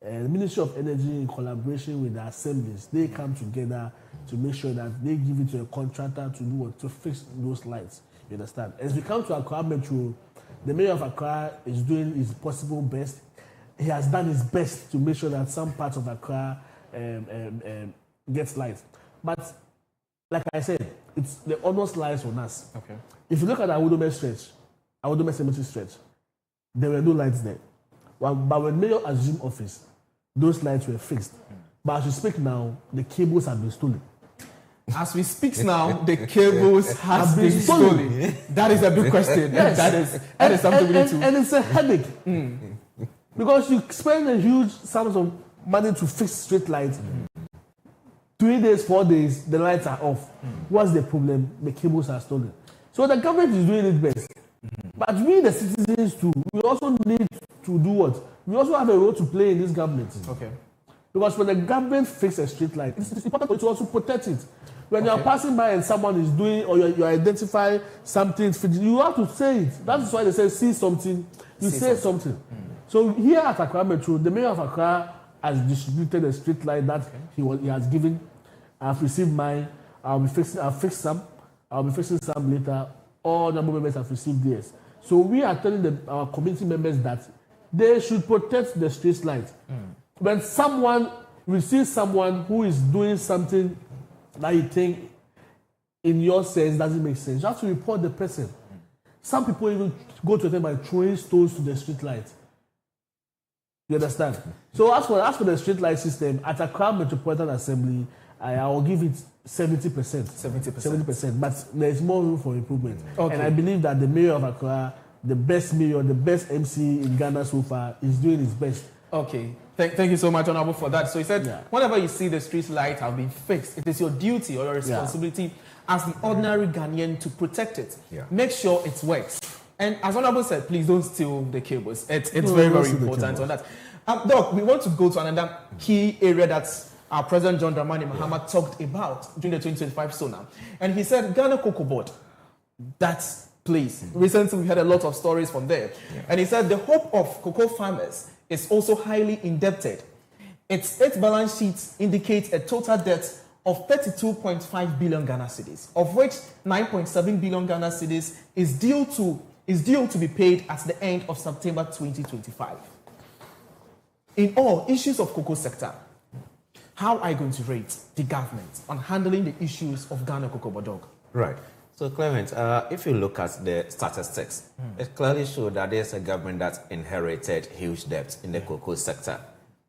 the Ministry of Energy, in collaboration with the assemblies, they come together to make sure that they give it to a contractor to do what? To fix those lights. You understand? As we come to Accra Metro, the mayor of Accra is doing his possible best. He has done his best to make sure that some parts of Accra gets light. But like I said, it's the honest lies on us. Okay. If you look at our Awodome Cemetery stretch, there were no lights there. But when Mayor assumed office, those lights were fixed. But as we speak now, the cables have been stolen. As we speak now, the cables have been stolen. That is a big question. Yes. That is something we need to... And it's a headache. Because you spend a huge sums of money to fix street lights. 3 days, 4 days, the lights are off. What's the problem? The cables are stolen. So the government is doing its best. But we, the citizens too, we also need to do what? We also have a role to play in this government. Okay. Because when the government fixes a street light, it's important for you to also protect it. When you are passing by and someone is doing, or you identify something, you have to say it. That's why they say, see something, you say something. So here at Accra Metro, the mayor of Accra has distributed a street light that he has given. I've received mine. I'll fix some. I'll be fixing some later. All number members have received theirs. So we are telling our community members that they should protect the street light. When someone receives someone who is doing something that you think in your sense doesn't make sense, you have to report the person. Some people even go to them by throwing stones to the street light. You understand? So as for the street light system, at Accra Metropolitan Assembly, I will give it 70%. 70%. But there is more room for improvement. Okay. And I believe that the mayor of Accra, the best mayor, the best MC in Ghana so far, is doing his best. Okay. Thank you so much, Honorable, for that. So he said, whenever you see the street light have been fixed, it is your duty or your responsibility as the ordinary Ghanaian to protect it. Make sure it works. And as Honorable said, please don't steal the cables. It's very, very important on that. Doc, we want to go to another key area that our President John Dramani Mahama talked about during the 2025 Sona. And he said, Ghana Cocoa Board, that place. Recently, we had a lot of stories from there. And he said, the hope of cocoa farmers is also highly indebted. Its balance sheet indicates a total debt of 32.5 billion Ghana cedis, of which 9.7 billion Ghana cedis is due to be paid at the end of September 2025. In all issues of cocoa sector, how are you going to rate the government on handling the issues of Ghana Cocoa Board? Right. So, Clement, if you look at the statistics, it clearly shows that there's a government that inherited huge debt in the cocoa sector.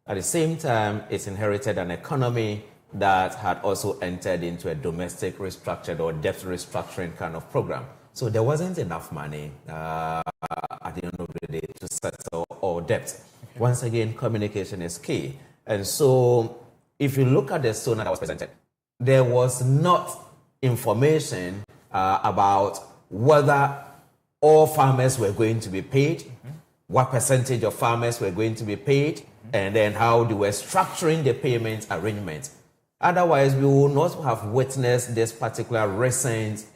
At the same time, it's inherited an economy that had also entered into a domestic restructured or debt restructuring kind of program. So there wasn't enough money at the end of the day to settle all debt. Okay. Once again, communication is key. And so if you look at the Sona that was presented, there was not information about whether all farmers were going to be paid, what percentage of farmers were going to be paid, and then how they were structuring the payment arrangement. Otherwise, we will not have witnessed this particular recent,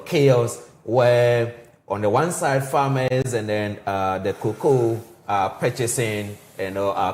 chaos where on the one side farmers and then the cocoa purchasing,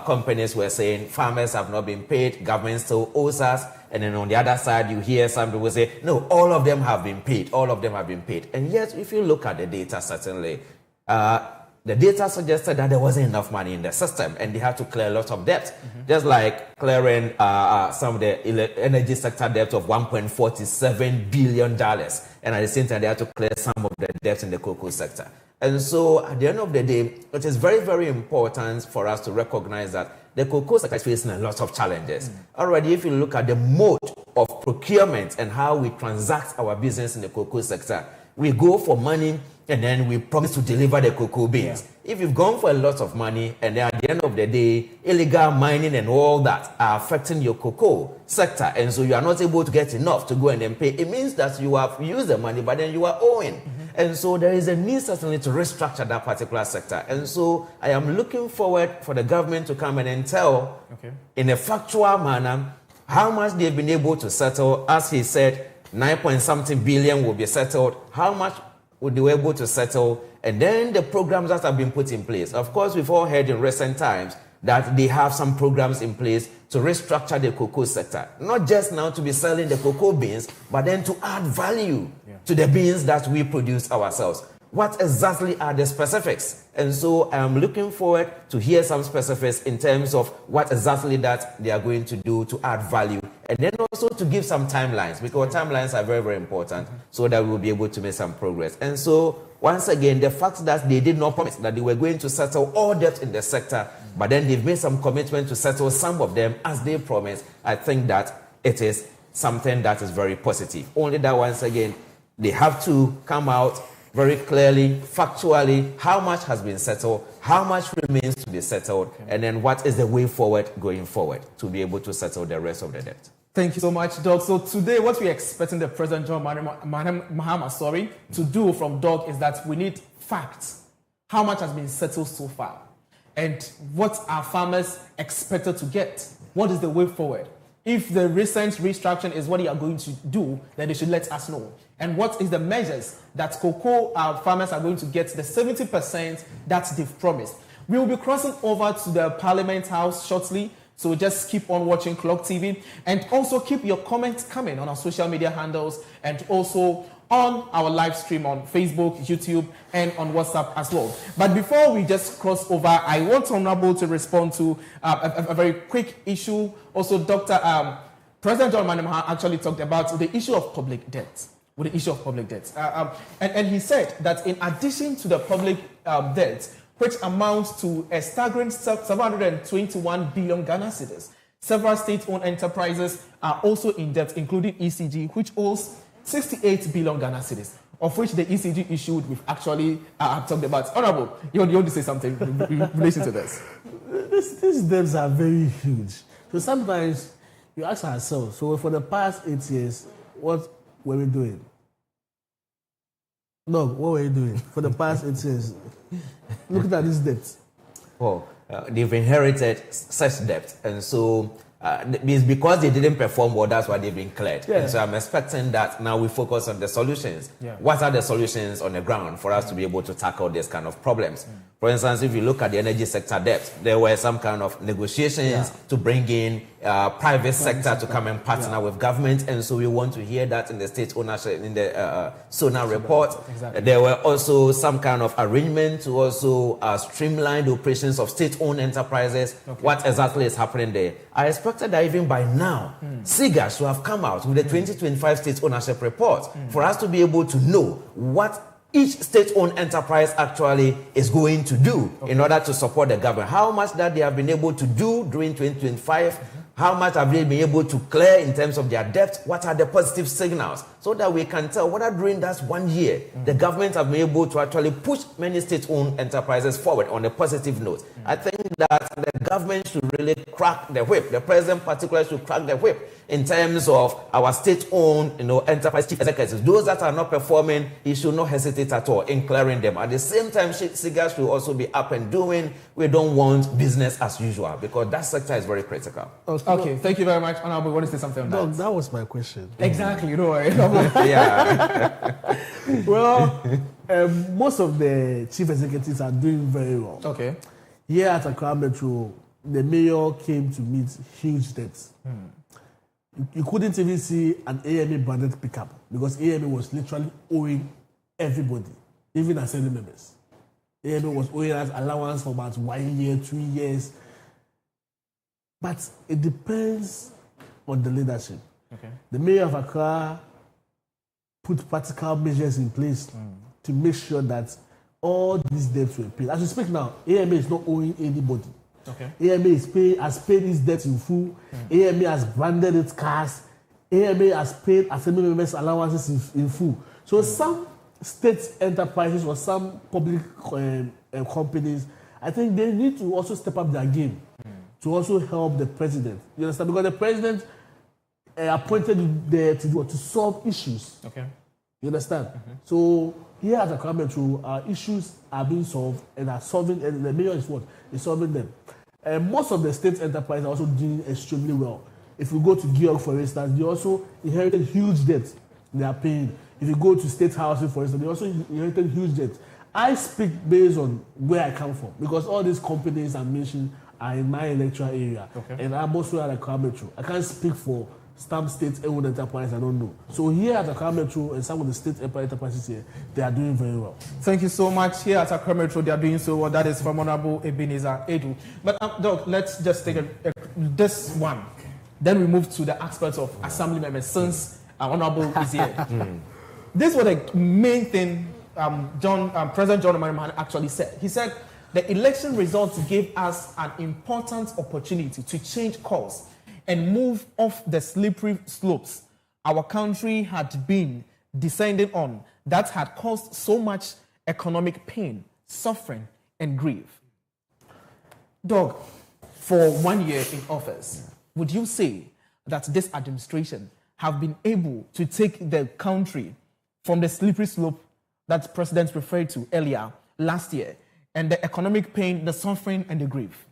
companies were saying farmers have not been paid, government still owes us. And then on the other side, you hear some people say, no, all of them have been paid. All of them have been paid. And yet, if you look at the data, certainly, the data suggested that there wasn't enough money in the system and they had to clear a lot of debt. Just like clearing some of the energy sector debt of $1.47 billion. And at the same time, they had to clear some of the debts in the cocoa sector. And so, at the end of the day, it is very, very important for us to recognize that the cocoa sector is facing a lot of challenges. Already, if you look at the mode of procurement and how we transact our business in the cocoa sector, we go for money and then we promise to deliver the cocoa beans. If you've gone for a lot of money and then at the end of the day, illegal mining and all that are affecting your cocoa sector, and so you are not able to get enough to go and then pay, it means that you have used the money, but then you are owing. And so there is a need certainly to restructure that particular sector. And so I am looking forward for the government to come in and tell in a factual manner how much they've been able to settle. As he said, 9 point something billion will be settled. How much would they be able to settle? And then the programs that have been put in place. Of course, we've all heard in recent times that they have some programs in place to restructure the cocoa sector. Not just now to be selling the cocoa beans, but then to add value to the beans that we produce ourselves. What exactly are the specifics? And so I'm looking forward to hear some specifics in terms of what exactly that they are going to do to add value. And then also to give some timelines, because timelines are very, very important so that we'll be able to make some progress. And so once again, the fact that they did not promise that they were going to settle all debt in the sector, but then they've made some commitment to settle some of them as they promised, I think that it is something that is very positive. Only that once again, they have to come out very clearly, factually, how much has been settled, how much remains to be settled, and then what is the way forward going forward to be able to settle the rest of the debt. Thank you so much, Doc. So today, what we're expecting the President John Mahama to do from Doc is that we need facts. How much has been settled so far? And what are farmers expected to get? What is the way forward? If the recent restructuring is what you are going to do, then they should let us know. And what is the measures that cocoa farmers are going to get the 70% that they've promised? We will be crossing over to the Parliament House shortly. So just keep on watching Clock TV and also keep your comments coming on our social media handles and also on our live stream on Facebook, YouTube, and on WhatsApp as well. But before we just cross over, I want Honorable to respond to a very quick issue. Also, President John Mahama actually talked about the issue of public debt. With the issue of public debt. And he said that in addition to the public debt, which amounts to a staggering 721 billion Ghana cedis, several state-owned enterprises are also in debt, including ECG, which owes 68 billion Ghana cedis, of which the ECG issued we've actually talked about. Honorable, you want to say something in relation to this? These debts are very huge. So sometimes you ask ourselves, so for the past 8 years, what were we doing? No, what were you doing for the past 8 years? Look at this debt. Well, they've inherited such debt, and so it's because they didn't perform well, that's why they've been cleared. Yeah. And so I'm expecting that now we focus on the solutions. Yeah. What are the solutions on the ground for us to be able to tackle this kind of problems? For instance, if you look at the energy sector debt, there were some kind of negotiations to bring in private sector to come and partner with government, and so we want to hear that in the state ownership, in the Sona report. Exactly. There were also some kind of arrangement to also streamline the operations of state-owned enterprises. Okay. What exactly is happening there? I expected that even by now, SIGA should have come out with the 2025 state ownership report for us to be able to know what each state-owned enterprise actually is going to do in order to support the government. How much that they have been able to do during 2025, how much have they been able to clear in terms of their debt, what are the positive signals, so that we can tell whether during that 1 year, the government have been able to actually push many state-owned enterprises forward on a positive note. I think that the government should really crack the whip. The president particularly should crack the whip in terms of our state-owned enterprise chief executives. Those that are not performing, he should not hesitate at all in clearing them. At the same time, SIGA should also be up and doing. We don't want business as usual, because that sector is very critical. Okay, thank you very much. Honorable, want to say something on that? No, that was my question. Exactly, Yeah. Well, most of the chief executives are doing very well. Okay. Here at Accra Metro, the mayor came to meet huge debts. You couldn't even see an AMA branded pickup because AMA was literally owing everybody, even assembly members. AMA was owing us allowance for about 1 year, 2 years. But it depends on the leadership. Okay. The mayor of Accra put practical measures in place to make sure that all these debts were paid. As we speak now, AMA is not owing anybody. Okay. AMA has paid its debt in full. AMA has branded its cars. AMA has paid assembly members' allowances in full. So some state enterprises or some public companies, I think they need to also step up their game to also help the president. You understand? Because the president appointed there to solve issues. Okay. You understand? So here at Accra Metro, our issues are being solved and are solving, and the mayor is what? Is solving them. And most of the state enterprises are also doing extremely well. If you go to Georg, for instance, they also inherited huge debts they are paying. If you go to State Housing, for instance, they also inherited huge debts. I speak based on where I come from because all these companies I mentioned are in my electoral area. Okay. And I'm also at Accra Metro. I can't speak for some states and enterprise I don't know. So here at Accra Metro and some of the state enterprises here, they are doing very well. Thank you so much. Here at Accra Metro, they are doing so well. That is from Honorable Ebenezer Edu. But Doc, let's just take this one. Then we move to the aspects of assembly members since Honorable is here. This was the main thing President John Mahama actually said. He said the election results gave us an important opportunity to change course and move off the slippery slopes our country had been descending on that had caused so much economic pain, suffering, and grief. Doug, for 1 year in office, would you say that this administration have been able to take the country from the slippery slope that President referred to earlier last year and the economic pain, the suffering, and the grief?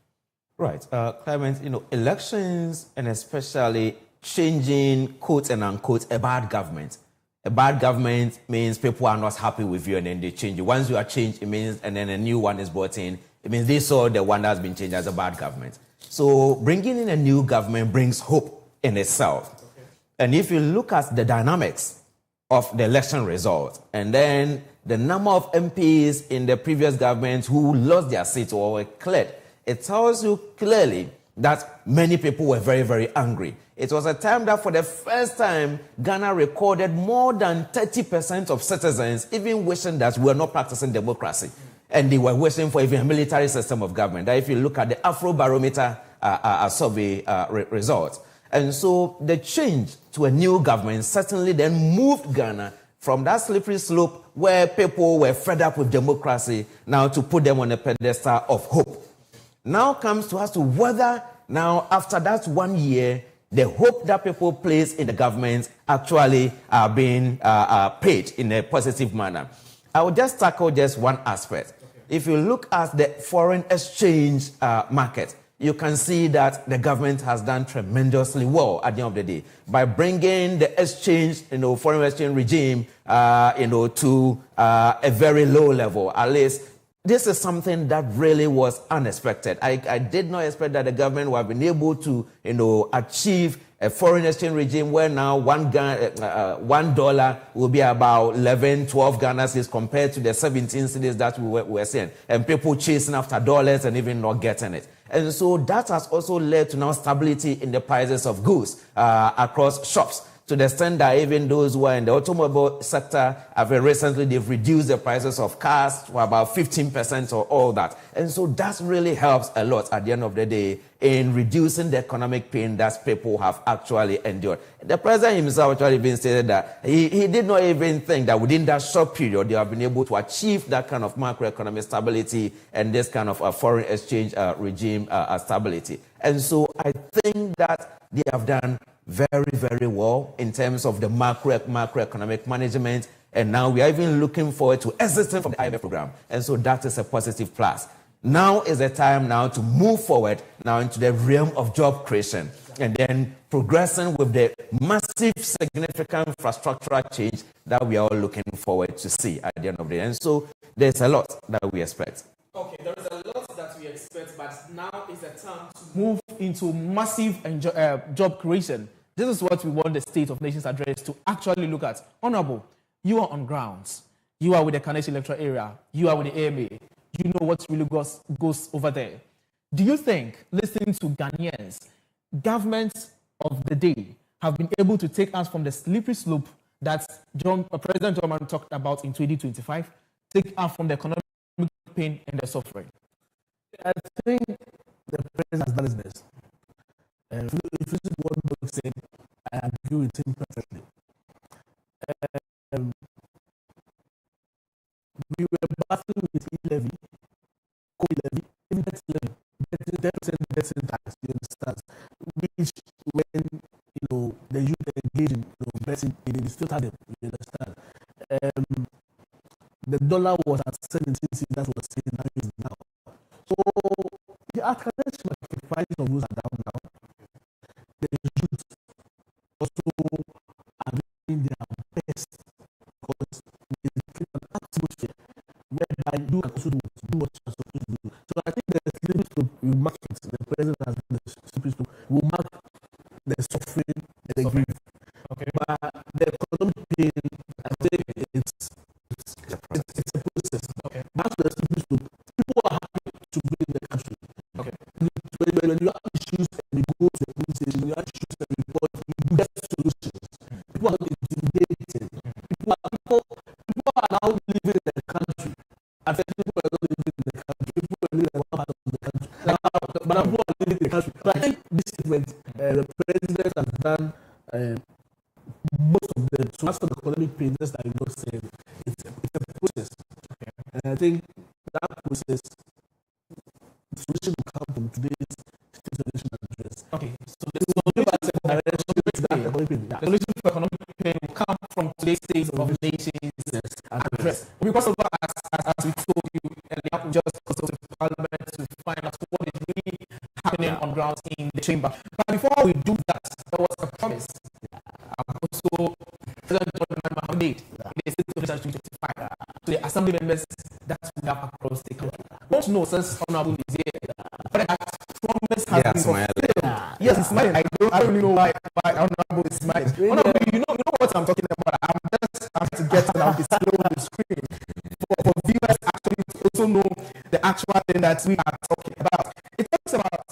Right. Clement, elections and especially changing, quote and unquote, a bad government. A bad government means people are not happy with you and then they change you. Once you are changed, it means, and then a new one is brought in, it means they saw the one that's been changed as a bad government. So bringing in a new government brings hope in itself. Okay. And if you look at the dynamics of the election result and then the number of MPs in the previous government who lost their seats or were cleared, it tells you clearly that many people were very, very angry. It was a time that for the first time, Ghana recorded more than 30% of citizens even wishing that we were not practicing democracy. And they were wishing for even a military system of government. That if you look at the Afrobarometer survey results. And so the change to a new government certainly then moved Ghana from that slippery slope where people were fed up with democracy now to put them on a pedestal of hope. Now comes to us to whether now after that 1 year, the hope that people place in the government actually are being paid in a positive manner. I will just tackle just one aspect. Okay. If you look at the foreign exchange market, you can see that the government has done tremendously well at the end of the day by bringing the exchange, foreign exchange regime, to a very low level. At least this is something that really was unexpected. I did not expect that the government would have been able to, achieve a foreign exchange regime where now $1 will be about 11, 12 Ghana cedis compared to the 17 cedis that we were seeing. And people chasing after dollars and even not getting it. And so that has also led to now stability in the prices of goods across shops. To the extent that even those who are in the automobile sector have recently, they've reduced the prices of cars to about 15% or all that. And so that really helps a lot at the end of the day in reducing the economic pain that people have actually endured. The president himself actually even stated that he did not even think that within that short period they have been able to achieve that kind of macroeconomic stability and this kind of foreign exchange regime stability. And so I think that they have done very, very well in terms of the macroeconomic management. And now we are even looking forward to exiting from the IMF program. And so that is a positive plus. Now is the time now to move forward now into the realm of job creation and then progressing with the massive, significant infrastructural change that we are all looking forward to see at the end of the day. And so there's a lot that we expect. Okay, there is a lot that we expect, but now is the time to move into massive job creation. This is what we want the State of Nations Address to actually look at. Honorable, you are on grounds. You are with the Carnation electoral area. You are with the AMA. You know what really goes over there. Do you think, listening to Ghanaians, governments of the day have been able to take us from the slippery slope that President John Mahama talked about in 2025, take us from the economic pain and the suffering? I think the president has done his best. And if you see what Doug said, I agree with him perfectly. We were battling with e-levy, co-levy, even debt levy, 10% debt tax, you understand? Which when the youth engage in betting, they still had them, you understand? The dollar was at 17 cents, that was saying now. So the Carnation market prices of goods are down now. The youth also are doing their best because they create an atmosphere whereby we mark it. The president has been the stupid to we mark the suffering and the grief. Okay. But the economic pain, I think it's a process. Okay. Back to the stupid to people are happy to be in the country. Okay. When you have issues and you go to the police station, you have issues and report, you get solutions. People are not intimidating. People are now living in the country. I think people are not living in the country. People are living in one part of the country. But people are living in the country. So I think this statement, the president has done most of them. So as for the economic pain, just like you were saying, it's a process. Okay. And I think that process, the solution will come from today's state of nation address. Okay, so the solution for economic pain will come from today's state of nations address. Because of as we told you earlier, we just consulted Parliament to find out what is really happening on ground in the chamber. But before we do that, there was a promise. Also, President John Mahmoud made in the state of nation 2025 to the assembly members that we have across the country. I want to know, since Honorable is here, but that promise has been fulfilled. Yes, he's smiling. I don't really know why Honorable is smiling. Honorable, you know what I'm talking about. I'm just trying to get it out display on the screen for viewers actually to also know the actual thing that we are talking about. It talks about